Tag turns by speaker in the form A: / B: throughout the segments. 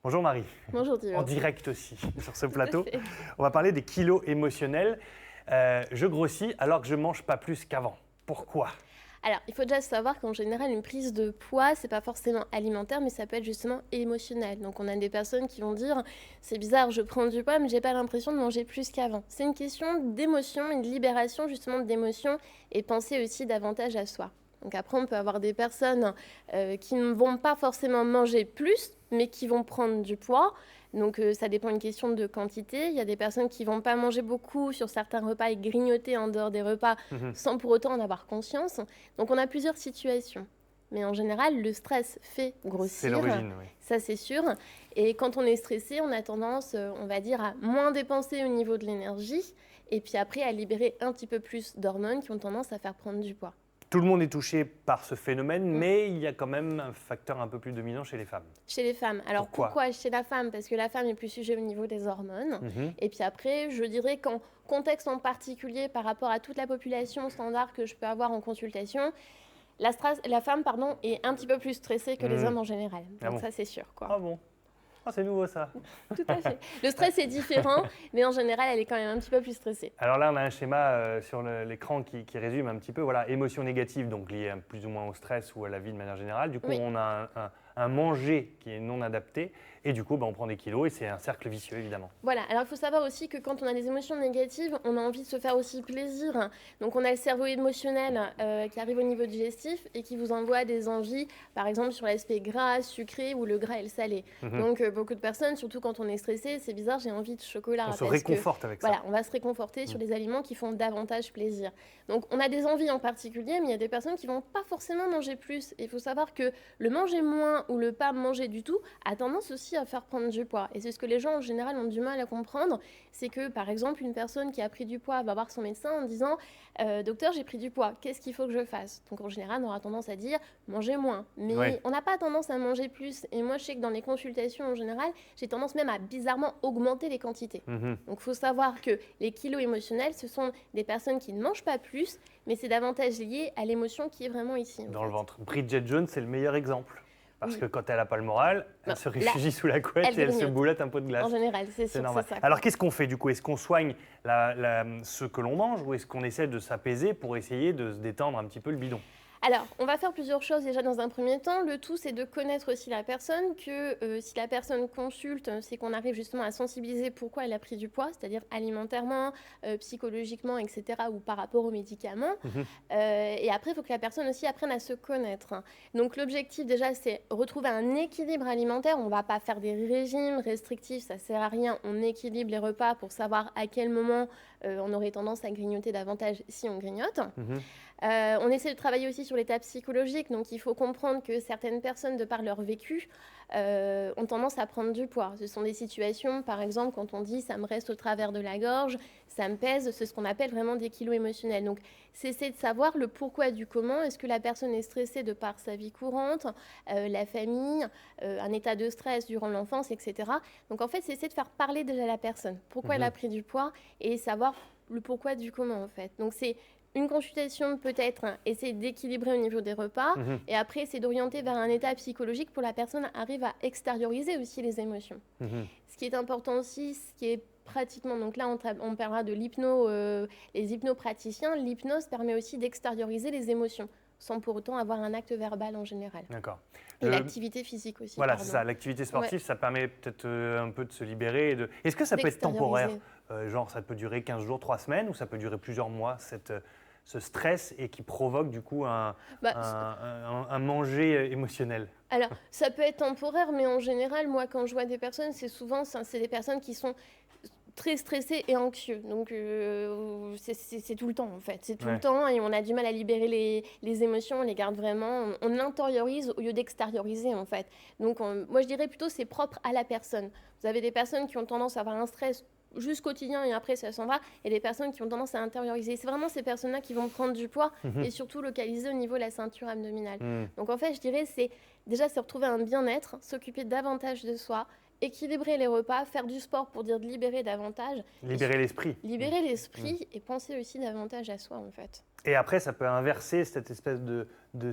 A: Bonjour Marie.
B: Bonjour Thibaut.
A: En direct aussi sur ce plateau. On va parler des kilos émotionnels. Je grossis alors que je ne mange pas plus qu'avant. Pourquoi ?
B: Alors, il faut déjà savoir qu'en général, une prise de poids, c'est pas forcément alimentaire, mais ça peut être justement émotionnel. Donc, on a des personnes qui vont dire, c'est bizarre, je prends du poids, mais j'ai pas l'impression de manger plus qu'avant. C'est une question d'émotion, une libération justement d'émotions et penser aussi davantage à soi. Donc après, on peut avoir des personnes qui ne vont pas forcément manger plus, mais qui vont prendre du poids. Donc ça dépend d'une question de quantité. Il y a des personnes qui ne vont pas manger beaucoup sur certains repas et grignoter en dehors des repas sans pour autant en avoir conscience. Donc on a plusieurs situations. Mais en général, le stress fait grossir.
A: C'est l'origine, oui.
B: Ça, c'est sûr. Et quand on est stressé, on a tendance, on va dire, à moins dépenser au niveau de l'énergie. Et puis après, à libérer un petit peu plus d'hormones qui ont tendance à faire prendre du poids.
A: Tout le monde est touché par ce phénomène, mais il y a quand même un facteur un peu plus dominant chez les femmes.
B: Chez les femmes. Alors pourquoi chez la femme ? Parce que la femme est plus sujet au niveau des hormones. Et puis après, je dirais qu'en contexte en particulier par rapport à toute la population standard que je peux avoir en consultation, la femme est un petit peu plus stressée que les hommes en général. Donc ça, c'est sûr, quoi.
A: Ah bon ? Ah, c'est nouveau ça.
B: Tout à fait. Le stress est différent, mais en général, elle est quand même un petit peu plus stressée.
A: Alors là, on a un schéma sur l'écran qui résume un petit peu, voilà, émotions négatives, donc liées plus ou moins au stress ou à la vie de manière générale. Du coup, on a un manger qui est non adapté et du coup, on prend des kilos et c'est un cercle vicieux, évidemment.
B: Voilà, alors il faut savoir aussi que quand on a des émotions négatives, on a envie de se faire aussi plaisir. Donc on a le cerveau émotionnel qui arrive au niveau digestif et qui vous envoie des envies, par exemple sur l'aspect gras, sucré ou le gras et le salé. Donc beaucoup de personnes, surtout quand on est stressé, c'est bizarre, j'ai envie de chocolat.
A: On se réconforte avec ça.
B: Voilà, on va se réconforter sur des aliments qui font davantage plaisir. Donc on a des envies en particulier, mais il y a des personnes qui ne vont pas forcément manger plus. Il faut savoir que le manger moins ou le pas manger du tout a tendance aussi à faire prendre du poids. Et c'est ce que les gens en général ont du mal à comprendre, c'est que par exemple une personne qui a pris du poids va voir son médecin en disant docteur, j'ai pris du poids, qu'est-ce qu'il faut que je fasse ? Donc en général on aura tendance à dire manger moins, mais on n'a pas tendance à manger plus. Et moi je sais que dans les consultations en général, j'ai tendance même à bizarrement augmenter les quantités. Donc il faut savoir que les kilos émotionnels, ce sont des personnes qui ne mangent pas plus, mais c'est davantage lié à l'émotion qui est vraiment ici.
A: Dans le ventre. Bridget Jones, c'est le meilleur exemple. Parce que quand elle n'a pas le moral, elle se réfugie sous la couette et elle se boulette un pot de glace.
B: En général, c'est sûr,
A: normal.
B: c'est ça.
A: Alors qu'est-ce qu'on fait du coup ? Est-ce qu'on soigne ce que l'on mange ou est-ce qu'on essaie de s'apaiser pour essayer de se détendre un petit peu le bidon ?
B: Alors, on va faire plusieurs choses déjà dans un premier temps. Le tout, c'est de connaître aussi la personne, que si la personne consulte, c'est qu'on arrive justement à sensibiliser pourquoi elle a pris du poids, c'est-à-dire alimentairement, psychologiquement, etc., ou par rapport aux médicaments. Et après, il faut que la personne aussi apprenne à se connaître. Donc, l'objectif déjà, c'est retrouver un équilibre alimentaire. On ne va pas faire des régimes restrictifs, ça ne sert à rien. On équilibre les repas pour savoir à quel moment on aurait tendance à grignoter davantage si on grignote. On essaie de travailler aussi sur l'état psychologique, donc il faut comprendre que certaines personnes, de par leur vécu, ont tendance à prendre du poids. Ce sont des situations, par exemple, quand on dit « ça me reste au travers de la gorge », ça me pèse, c'est ce qu'on appelle vraiment des kilos émotionnels. Donc, c'est essayer de savoir le pourquoi du comment. Est-ce que la personne est stressée de par sa vie courante, la famille, un état de stress durant l'enfance, etc. Donc, en fait, c'est essayer de faire parler déjà la personne. Pourquoi elle a pris du poids et savoir le pourquoi du comment, en fait. Donc, c'est une consultation peut-être, essayer d'équilibrer au niveau des repas et après c'est d'orienter vers un état psychologique pour que la personne arrive à extérioriser aussi les émotions. Ce qui est important aussi, ce qui est pratiquement, donc là on parlera de les hypnopraticiens, l'hypnose permet aussi d'extérioriser les émotions sans pour autant avoir un acte verbal en général.
A: D'accord.
B: Et l'activité physique aussi.
A: Voilà, c'est ça. L'activité sportive, ça permet peut-être un peu de se libérer. Est-ce que ça peut être temporaire ? Genre, ça peut durer 15 jours, 3 semaines, ou ça peut durer plusieurs mois, ce stress, et qui provoque du coup un manger émotionnel ?
B: Alors, ça peut être temporaire, mais en général, moi, quand je vois des personnes, c'est des personnes qui sont très stressés et anxieux. Donc, c'est tout le temps, en fait. C'est tout le temps et on a du mal à libérer les émotions. On les garde vraiment. On intériorise au lieu d'extérioriser, en fait. Donc, moi, je dirais plutôt c'est propre à la personne. Vous avez des personnes qui ont tendance à avoir un stress juste quotidien et après ça s'en va, et des personnes qui ont tendance à intérioriser. C'est vraiment ces personnes-là qui vont prendre du poids et surtout localisées au niveau de la ceinture abdominale. Donc en fait, je dirais, c'est retrouver un bien-être, s'occuper davantage de soi, équilibrer les repas, faire du sport pour dire de libérer davantage.
A: Libérer l'esprit.
B: Libérer l'esprit et penser aussi davantage à soi, en fait.
A: Et après, ça peut inverser cette espèce de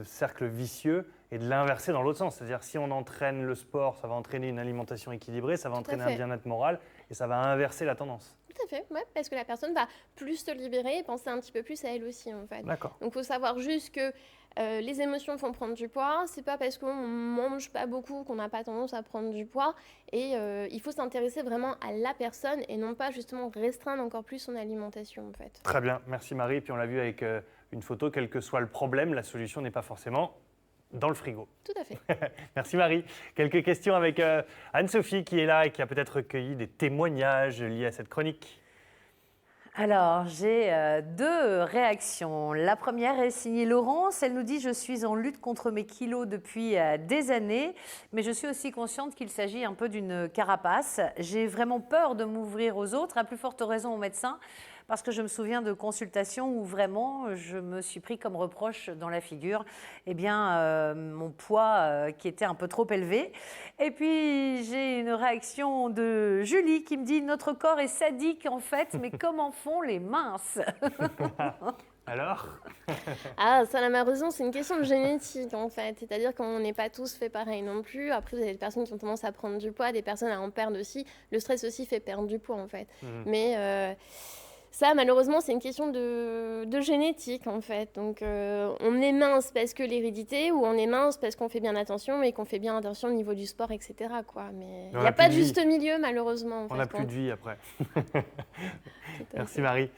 A: cercle vicieux et de l'inverser dans l'autre sens. C'est-à-dire si on entraîne le sport, ça va entraîner une alimentation équilibrée, ça va entraîner un bien-être moral et ça va inverser la tendance.
B: Tout à fait, ouais, parce que la personne va plus se libérer et penser un petit peu plus à elle aussi en fait.
A: D'accord.
B: Donc il faut savoir juste que les émotions font prendre du poids, c'est pas parce qu'on mange pas beaucoup qu'on n'a pas tendance à prendre du poids et il faut s'intéresser vraiment à la personne et non pas justement restreindre encore plus son alimentation en fait.
A: Très bien, merci Marie. Puis on l'a vu avec une photo, quel que soit le problème, la solution n'est pas forcément dans le frigo.
B: Tout à fait.
A: Merci Marie. Quelques questions avec Anne-Sophie qui est là et qui a peut-être recueilli des témoignages liés à cette chronique.
C: Alors, j'ai deux réactions. La première est signée Laurence. Elle nous dit « Je suis en lutte contre mes kilos depuis des années, mais je suis aussi consciente qu'il s'agit un peu d'une carapace. J'ai vraiment peur de m'ouvrir aux autres, à plus forte raison aux médecins, parce que je me souviens de consultations où vraiment je me suis pris comme reproche dans la figure mon poids qui était un peu trop élevé. Et puis j'ai une réaction de Julie qui me dit « Notre corps est sadique en fait, mais comment font les minces ?»
A: Alors?
B: Ah, ça, la malheureusement, c'est une question de génétique en fait. C'est-à-dire qu'on n'est pas tous fait pareil non plus. Après, vous avez des personnes qui ont tendance à prendre du poids, des personnes à en perdre aussi. Le stress aussi fait perdre du poids en fait. Mais ça, malheureusement, c'est une question de génétique, en fait. Donc, on est mince parce que l'hérédité, ou on est mince parce qu'on fait bien attention, et qu'on fait bien attention au niveau du sport, etc., quoi. Mais il n'y a pas de juste milieu, malheureusement.
A: On n'a plus de vie après. Merci Marie.